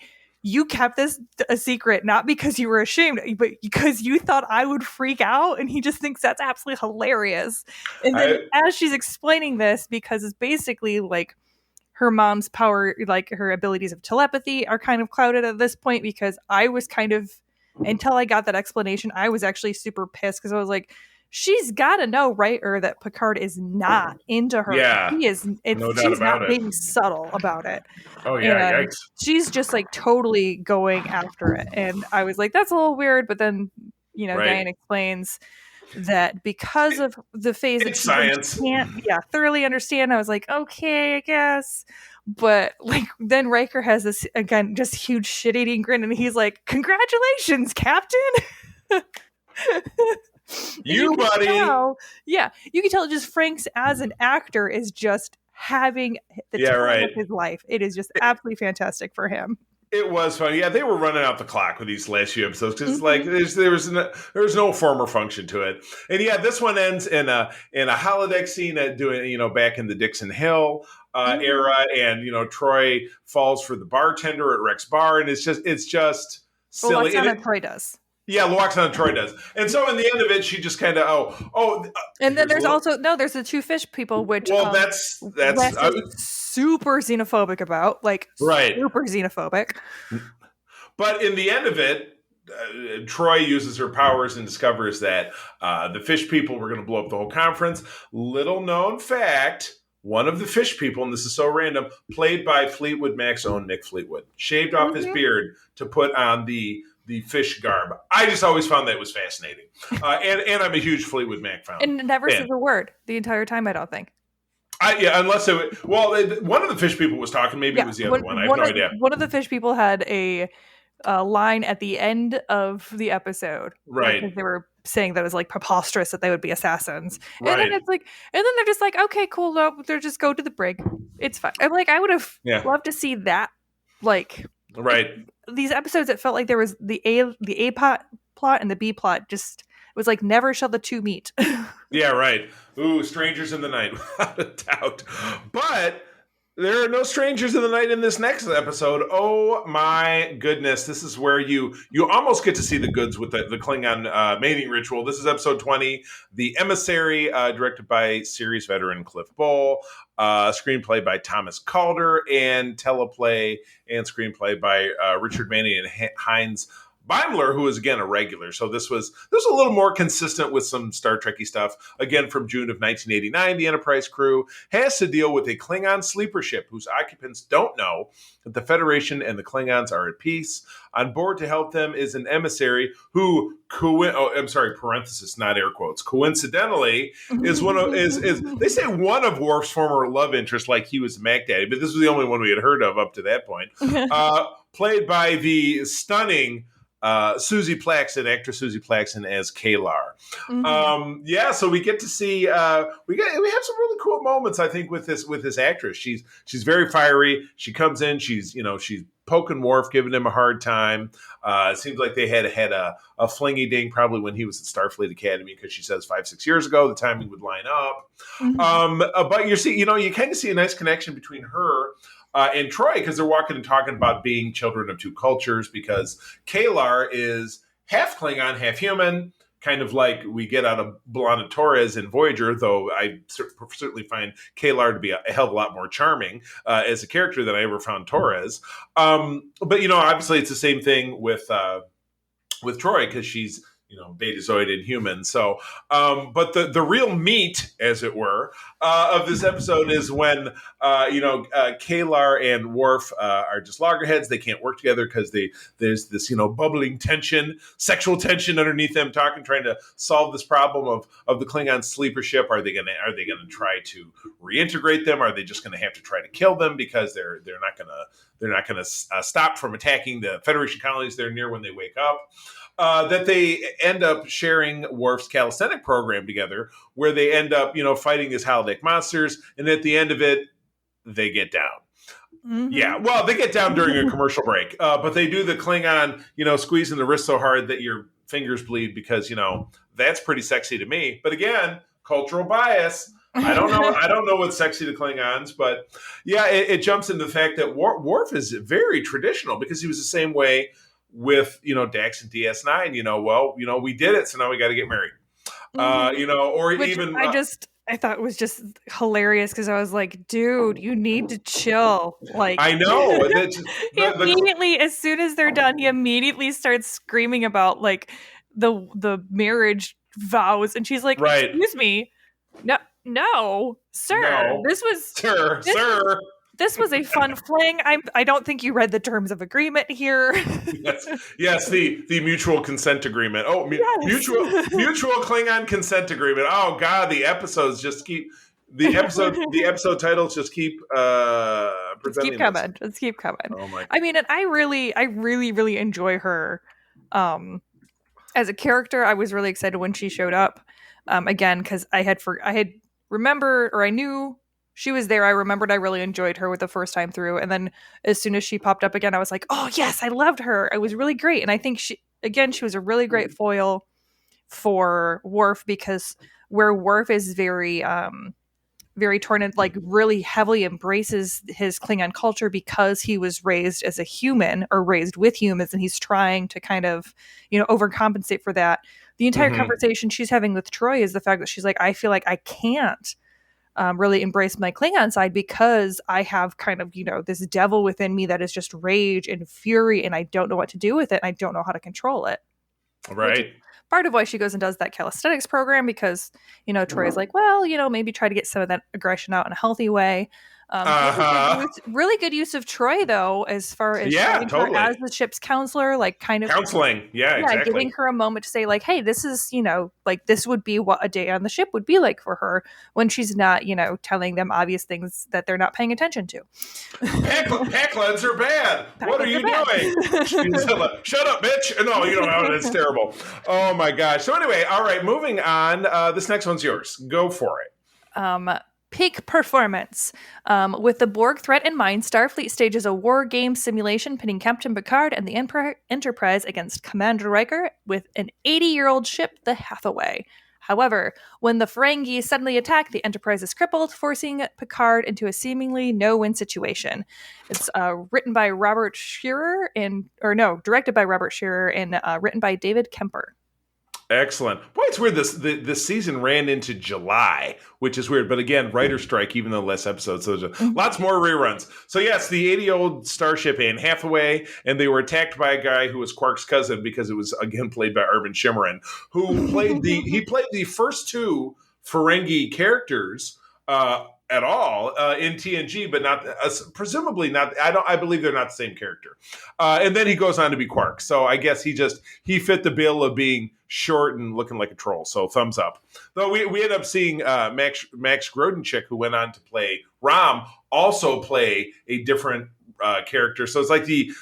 "You kept this a secret, not because you were ashamed, but because you thought I would freak out." And he just thinks that's absolutely hilarious. And then as she's explaining this, because it's basically like her mom's power, like her abilities of telepathy are kind of clouded at this point, because I was kind of, until I got that explanation, I was actually super pissed because I was like, she's got to know, right? Or that Picard is not into her. Yeah. He is. She's not being subtle about it. Oh, yeah. Yikes. She's just like totally going after it. And I was like, that's a little weird. But then, Diane explains that because of the phase that science can't thoroughly understand. I was like, okay, I guess. But like then Riker has this again just huge shit-eating grin, and he's like, "Congratulations, Captain." You buddy. You can tell just Frank's as an actor is just having the time of his life. It is just absolutely fantastic for him. It was fun. Yeah, they were running out the clock with these last few episodes because Mm-hmm. like there's no form or function to it. And yeah, this one ends in a holodeck scene at doing back in the Dixon Hill era, and Troy falls for the bartender at Rex Bar, and it's just Well, silly. Loxana Troy does. Yeah, Luoxana Troy does. And so in the end of it, she just kind of and then there's also there's the two fish people, which that's Wes is super xenophobic about, like right, super xenophobic. But in the end of it, Troy uses her powers and discovers that the fish people were going to blow up the whole conference. Little known fact. One of the fish people, and this is so random, played by Fleetwood Mac's own Nick Fleetwood, shaved off his beard to put on the fish garb. I just always found that was fascinating. And I'm a huge Fleetwood Mac fan. And never says a word the entire time, I don't think. Unless one of the fish people was talking. Maybe it was the other one. I have no idea. One of the fish people had a line at the end of the episode. Right. Because they were saying that it was like preposterous that they would be assassins. Right. And then it's like, and then they're just like, okay, cool. No, they'll just go to the brig. It's fine. I'm like, I would have loved to see that. Like, right. These episodes, it felt like there was the A plot and the B plot just was like never shall the two meet. Yeah, right. Ooh, strangers in the night, without a doubt. But there are no strangers in the night in this next episode. Oh my goodness. This is where you almost get to see the goods with the Klingon mating ritual. This is episode 20, The Emissary, directed by series veteran Cliff Bole, screenplay by Thomas Calder, and teleplay and screenplay by Richard Manning and Heinz Beimler, who is again a regular. So this was a little more consistent with some Star Trek-y stuff. Again, from June of 1989, the Enterprise crew has to deal with a Klingon sleeper ship whose occupants don't know that the Federation and the Klingons are at peace. On board to help them is an emissary who, parenthesis, not air quotes, coincidentally is they say one of Worf's former love interests, like he was Mac Daddy, but this was the only one we had heard of up to that point. Played by the stunning Susie Plaxton, actress Susie Plaxton as Kalar. Mm-hmm. So we get to see we have some really cool moments, I think, with this actress. She's very fiery. She comes in, she's poking Worf, giving him a hard time. It seems like they had a flingy ding probably when he was at Starfleet Academy, because she says 5-6 years ago the timing would line up. Mm-hmm. But you kind of see a nice connection between her and Troy, because they're walking and talking about being children of two cultures, because Kalar is half Klingon, half human, kind of like we get out of B'Elanna Torres in Voyager, though I certainly find Kalar to be a hell of a lot more charming as a character than I ever found Torres. But, obviously it's the same thing with Troy, because she's Betazoid and human. So, but the real meat, as it were, of this episode is when, Kalar and Worf are just loggerheads. They can't work together because there's this, bubbling tension, sexual tension underneath them, trying to solve this problem of the Klingon sleeper ship. Are they gonna try to reintegrate them? Are they just gonna have to try to kill them because they're not gonna stop from attacking the Federation colonies they're near when they wake up? That they end up sharing Worf's calisthenic program together, where they end up, fighting these holodeck monsters, and at the end of it, they get down. Mm-hmm. Yeah, well, they get down during a commercial break, but they do the Klingon, squeezing the wrist so hard that your fingers bleed, because that's pretty sexy to me. But again, cultural bias. I don't know what's sexy to Klingons, but yeah, it jumps into the fact that Worf is very traditional, because he was the same way with Dax and DS9. We did it, so now we got to get married. I thought it was just hilarious, because I was like, dude, you need to chill. Like, I know. Immediately, as soon as they're done, he immediately starts screaming about like the marriage vows, and she's like, right. Excuse me, no, sir, no. Sir. This was a fun fling. I don't think you read the terms of agreement here. Yes, the mutual consent agreement. Oh, yes. mutual Klingon consent agreement. Oh God, the episodes just keep the episode titles just keep presenting. Let's keep coming. Oh my! I mean, and I really enjoy her as a character. I was really excited when she showed up again, because I had remembered, or I knew she was there. I remembered I really enjoyed her with the first time through. And then as soon as she popped up again, I was like, oh, yes, I loved her. It was really great. And I think she was a really great foil for Worf, because where Worf is very torn and like really heavily embraces his Klingon culture because he was raised as a human or raised with humans, and he's trying to kind of, overcompensate for that. The entire conversation she's having with Troy is the fact that she's like, I feel like I can't really embrace my Klingon side because I have kind of, this devil within me that is just rage and fury, and I don't know what to do with it. And I don't know how to control it. Right. Part of why she goes and does that calisthenics program, because, Troy is like, well, maybe try to get some of that aggression out in a healthy way. Really good use of Troy, though, as far as totally. her as the ship's counselor, like kind of counseling. Exactly. Giving her a moment to say, like, hey, this is, like this would be what a day on the ship would be like for her when she's not, telling them obvious things that they're not paying attention to. Packlets are bad. What are you doing? Shut up, bitch. No, it's terrible. Oh my gosh. So anyway, all right, moving on. This next one's yours. Go for it. Peak performance. With the Borg threat in mind, Starfleet stages a war game simulation pitting Captain Picard and the Enterprise against Commander Riker with an 80-year-old ship, the Hathaway. However, when the Ferengi suddenly attack, the Enterprise is crippled, forcing Picard into a seemingly no-win situation. It's directed by Robert Shearer and written by David Kemper. Excellent. Boy, it's weird. This season ran into July, which is weird. But again, writer strike, even though less episodes, so there's lots more reruns. So yes, the 80-year-old starship Anne Hathaway, and they were attacked by a guy who was Quark's cousin, because it was again played by Armin Shimmerin, who played the first two Ferengi characters at all in TNG, but not presumably not. I believe they're not the same character. And then he goes on to be Quark. So I guess he fit the bill of being short and looking like a troll. So thumbs up. Though we ended up seeing Max Grodenchik, who went on to play Rom, also play a different character. So it's like the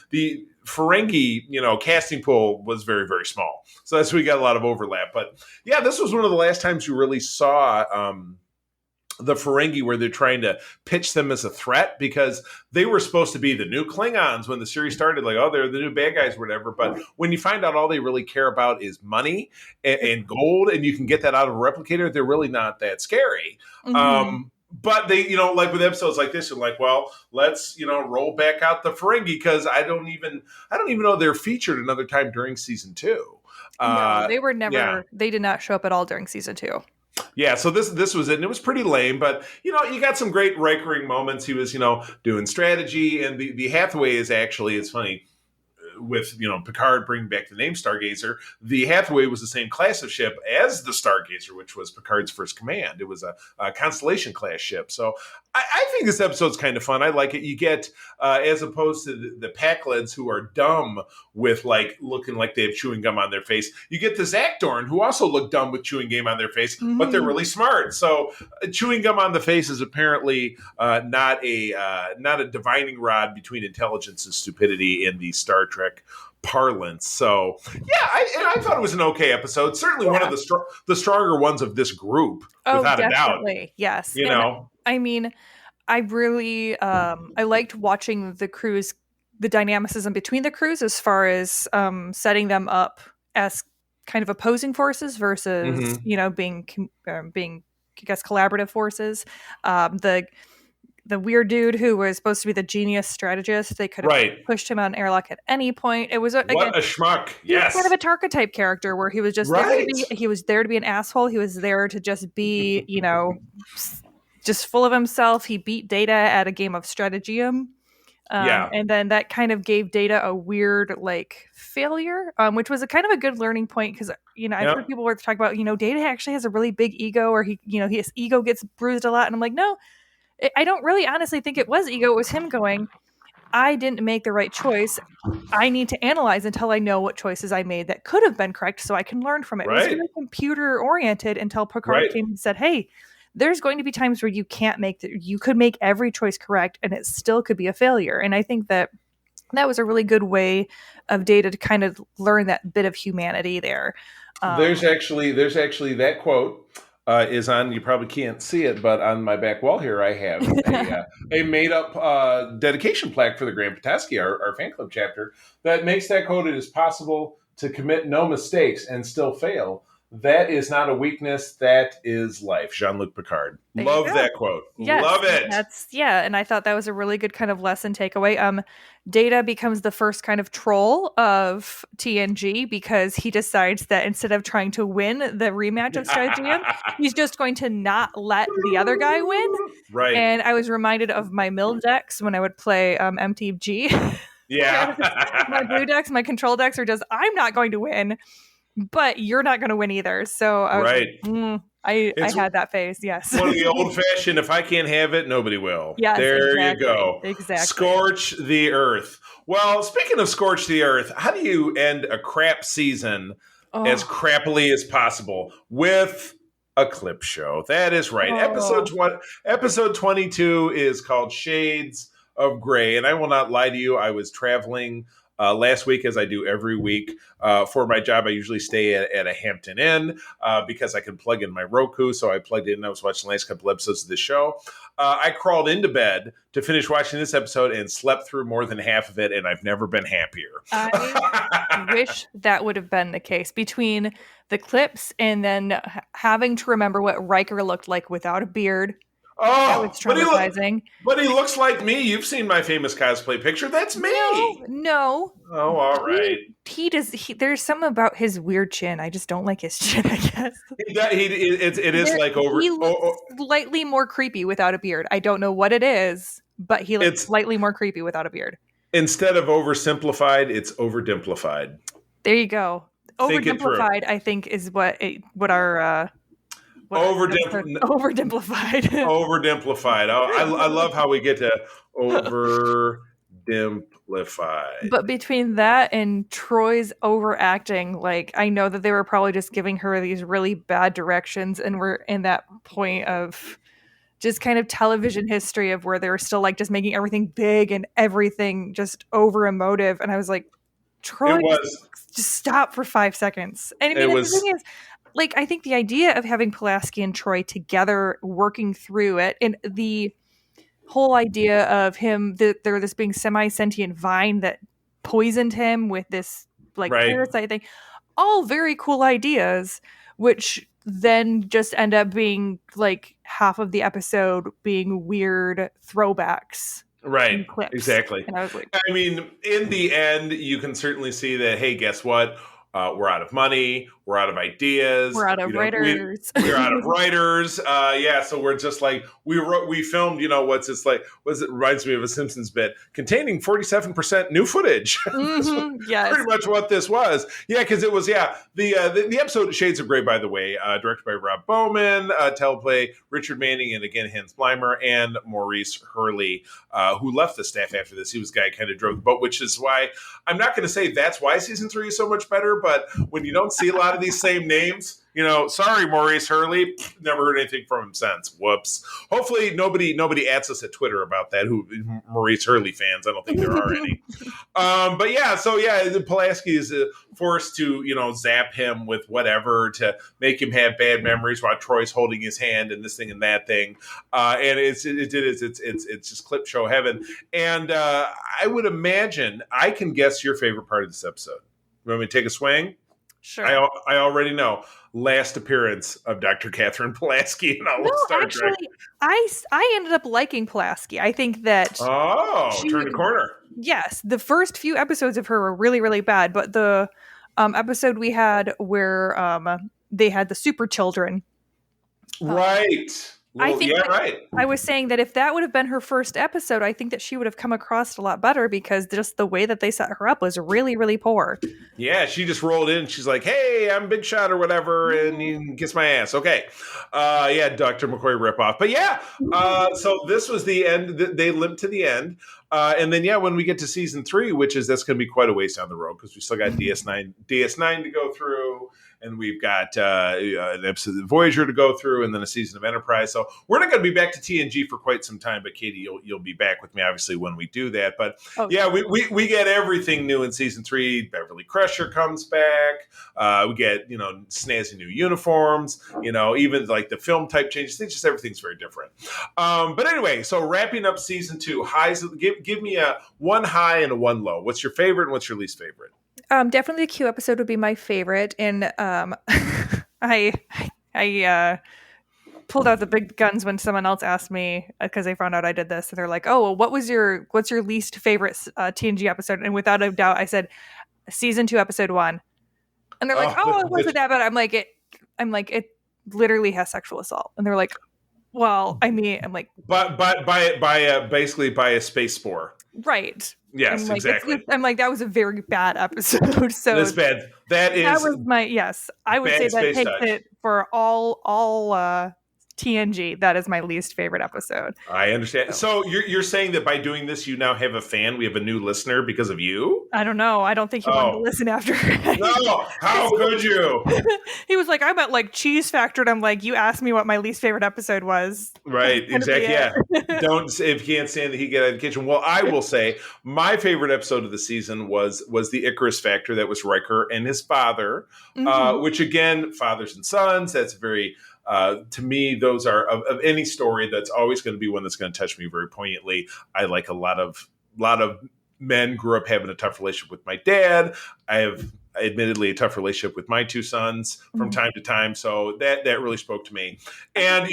Ferengi, casting pool was very, very small. So that's where we got a lot of overlap. But yeah, this was one of the last times you really saw the Ferengi, where they're trying to pitch them as a threat, because they were supposed to be the new Klingons when the series started, like, oh, they're the new bad guys, whatever. But when you find out all they really care about is money and gold, and you can get that out of a replicator, they're really not that scary. But they, like with episodes like this, you're like, well, let's, roll back out the Ferengi, because I don't even know they're featured another time during season 2. No, they were never. Yeah. They did not show up at all during season 2. Yeah, so this was it, and it was pretty lame, but you got some great Rikering moments. He was, doing strategy, and the Hathaway is actually, it's funny, with Picard bringing back the name Stargazer, the Hathaway was the same class of ship as the Stargazer, which was Picard's first command. It was a Constellation class ship. So I think this episode's kind of fun. I like it. You get, as opposed to the Packleds, who are dumb with looking like they have chewing gum on their face, you get the Zakdorn, who also look dumb with chewing gum on their face, but they're really smart. So chewing gum on the face is apparently not a divining rod between intelligence and stupidity in the Star Trek parlance. So yeah, I thought it was an okay episode. Certainly one of the stronger ones of this group, without a doubt. Yes. I mean, I really I liked watching the crews, the dynamicism between the crews, as far as setting them up as kind of opposing forces versus being I guess collaborative forces. The weird dude who was supposed to be the genius strategist, they could have pushed him on airlock at any point. It was what a schmuck. Yes, kind of a archetype character where he was just there to be an asshole. He was there to just be, just full of himself. He beat Data at a game of Strategium. And then that kind of gave Data a weird failure, which was a kind of a good learning point, because I've heard people were talking about Data actually has a really big ego, or his ego gets bruised a lot, and I'm like, no, I don't really honestly think it was ego. It was him going, I didn't make the right choice. I need to analyze until I know what choices I made that could have been correct, so I can learn from it. Right. It was very computer oriented until Picard came and said, hey, there's going to be times where you can't you could make every choice correct and it still could be a failure. And I think that was a really good way of Data to kind of learn that bit of humanity there. There's actually that quote is on. You probably can't see it, but on my back wall here, I have a made up dedication plaque for the Grand Petoskey, our fan club chapter, that makes that quote: "It is possible to commit no mistakes and still fail. That is not a weakness. That is life." Jean-Luc Picard. Love that quote. Yes, Love it. And I thought that was a really good kind of lesson takeaway. Data becomes the first kind of troll of TNG because he decides that instead of trying to win the rematch of Stadium, he's just going to not let the other guy win. Right. And I was reminded of my mill decks when I would play MTG. Yeah. My blue decks, my control decks are just, I'm not going to win, but you're not going to win either. So I was like, I had that phase. Yes. One of the old fashioned, if I can't have it, nobody will. Yes, there exactly, you go. Exactly. Scorch the earth. Well, speaking of scorch the earth, how do you end a crap season as crappily as possible? With a clip show. That is right. Episode 22 is called Shades of Gray. And I will not lie to you, I was traveling last week, as I do every week. For my job, I usually stay at a Hampton Inn because I can plug in my Roku. So I plugged in and I was watching the last couple episodes of the show. I crawled into bed to finish watching this episode and slept through more than half of it, and I've never been happier. I wish that would have been the case. Between the clips and then having to remember what Riker looked like without a beard. That was traumatizing. But he looks like me. You've seen my famous cosplay picture. That's me. No. Oh, all right. He does. There's something about his weird chin. I just don't like his chin, I guess. It is like over. He looks slightly more creepy without a beard. I don't know what it is, but he looks slightly more creepy without a beard. Instead of oversimplified, it's overdimplified. There you go. Overdimplified, I think, is what our overdimplified. Overdimplified. Oh, I love how we get to overdimplified. But between that and Troy's overacting, like, I know that they were probably just giving her these really bad directions, and we're in that point of just kind of television history of where they were still like just making everything big and everything just over emotive. And I was like, Troy, just stop for 5 seconds. And I mean, the thing is, like, I think the idea of having Pulaski and Troy together working through it, and the whole idea of him, there this being semi-sentient vine that poisoned him with this like parasite thing, all very cool ideas, which then just end up being like half of the episode being weird throwbacks. Right. Exactly. And I was like, I mean, in the end, you can certainly see that, hey, guess what? We're out of money. We're out of ideas. We're out of writers. We're out of writers. So we're just like, we filmed, it reminds me of a Simpsons bit containing 47% new footage. Mm-hmm, yes. Pretty much what this was. Yeah, because it was, the episode Shades of Grey, by the way, directed by Rob Bowman, teleplay Richard Manning, and again, Hans Bleimer, and Maurice Hurley, who left the staff after this. He was the guy who kind of drove the boat, which is why I'm not going to say that's why season 3 is so much better, but when you don't see a lot of these same names, sorry, Maurice Hurley, never heard anything from him since. Whoops. Hopefully nobody adds us at Twitter about that, who Maurice Hurley fans. I don't think there are any. Pulaski is forced to, zap him with whatever to make him have bad memories while Troy's holding his hand and this thing and that thing. And it's just clip show heaven. And I would imagine, I can guess your favorite part of this episode. You want me to take a swing? Sure. I already know. Last appearance of Dr. Catherine Pulaski in all of Star Trek. I ended up liking Pulaski. I think that turned the corner. Yes, the first few episodes of her were really, really bad, but the episode we had where they had the super children, right? Well, I think I was saying that if that would have been her first episode, I think that she would have come across a lot better, because just the way that they set her up was really, really poor. Yeah, she just rolled in. She's like, "Hey, I'm Big Shot or whatever," and you can kiss my ass. Okay. Dr. McCoy ripoff. But so this was the end. They limped to the end. And then, when we get to season 3, that's going to be quite a ways down the road, because we still got DS9 to go through. and we've got an episode of Voyager to go through, and then a season of Enterprise. So we're not going to be back to TNG for quite some time, but Katie, you'll be back with me, obviously, when we do that. But we get everything new in season 3. Beverly Crusher comes back. We get, snazzy new uniforms, even like the film type changes. Just everything's very different. But anyway, so wrapping up season 2, highs. Give me a one high and a one low. What's your favorite and what's your least favorite? Definitely the Q episode would be my favorite. And I pulled out the big guns when someone else asked me, because they found out I did this. And they're like, oh, well, what's your least favorite TNG episode? And without a doubt, I said season 2, episode 1. And they're like, it wasn't that bad. I'm like, it literally has sexual assault. And they're like, well, I mean, I'm like, but basically by a space spore. Right. Yes, exactly. I'm like, that was a very bad episode. So that's bad. That was my, yes. I would say that takes it for all TNG. That is my least favorite episode. I understand. So you're saying that by doing this, you now have a fan. We have a new listener because of you? I don't know. I don't think he wanted to listen after. No, how could you? He was like, I'm at like Cheese Factor. And I'm like, you asked me what my least favorite episode was. Right. Exactly. Yeah. If you can't stand the heat, get out of the kitchen. Well, I will say my favorite episode of the season was the Icarus Factor. That was Riker and his father, which again, fathers and sons. That's very... to me, those are of any story, that's always going to be one that's going to touch me very poignantly. I like a lot of men grew up having a tough relationship with my dad. I have admittedly a tough relationship with my 2 sons from time to time. So that really spoke to me. And,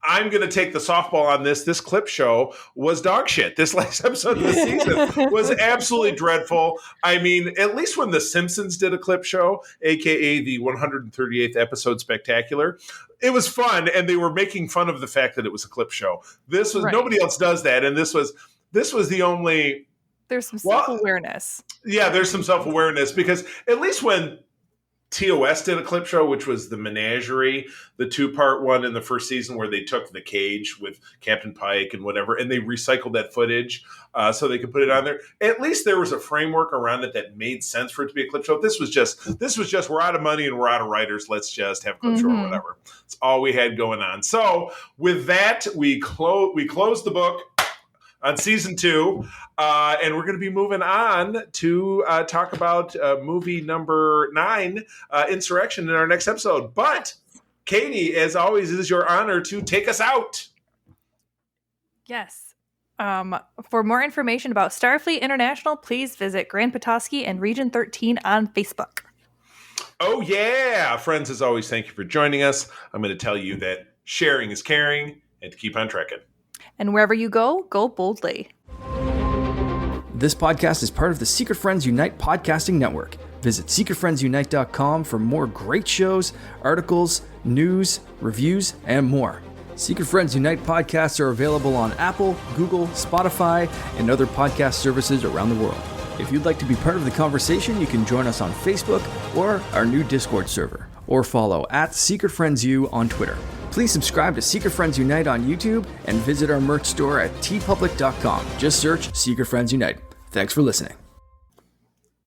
I'm going to take the softball on this. This clip show was dog shit. This last episode of the season was absolutely dreadful. I mean, at least when The Simpsons did a clip show, a.k.a. the 138th episode spectacular, it was fun, and they were making fun of the fact that it was a clip show. This was nobody else does that, and this was the only... There's some self-awareness. Yeah, there's some self-awareness, because at least when TOS did a clip show, which was the Menagerie, the 2-part one in the first season where they took the cage with Captain Pike and whatever, and they recycled that footage so they could put it on there. At least there was a framework around it that made sense for it to be a clip show. This was just we're out of money and we're out of writers. Let's just have a clip show or whatever. That's all we had going on. So with that, we closed the book on season 2, and we're going to be moving on to talk about movie number 9, Insurrection, in our next episode. But Katie, as always, it is your honor to take us out. Yes. For more information about Starfleet International, please visit Grand Petoskey and Region 13 on Facebook. Oh, yeah. Friends, as always, thank you for joining us. I'm going to tell you that sharing is caring, and to keep on trekking. And wherever you go, go boldly. This podcast is part of the Secret Friends Unite podcasting network. Visit secretfriendsunite.com for more great shows, articles, news, reviews, and more. Secret Friends Unite podcasts are available on Apple, Google, Spotify, and other podcast services around the world. If you'd like to be part of the conversation, you can join us on Facebook or our new Discord server, or follow @SecretFriendsU on Twitter. Please subscribe to Secret Friends Unite on YouTube and visit our merch store at tpublic.com. Just search Secret Friends Unite. Thanks for listening.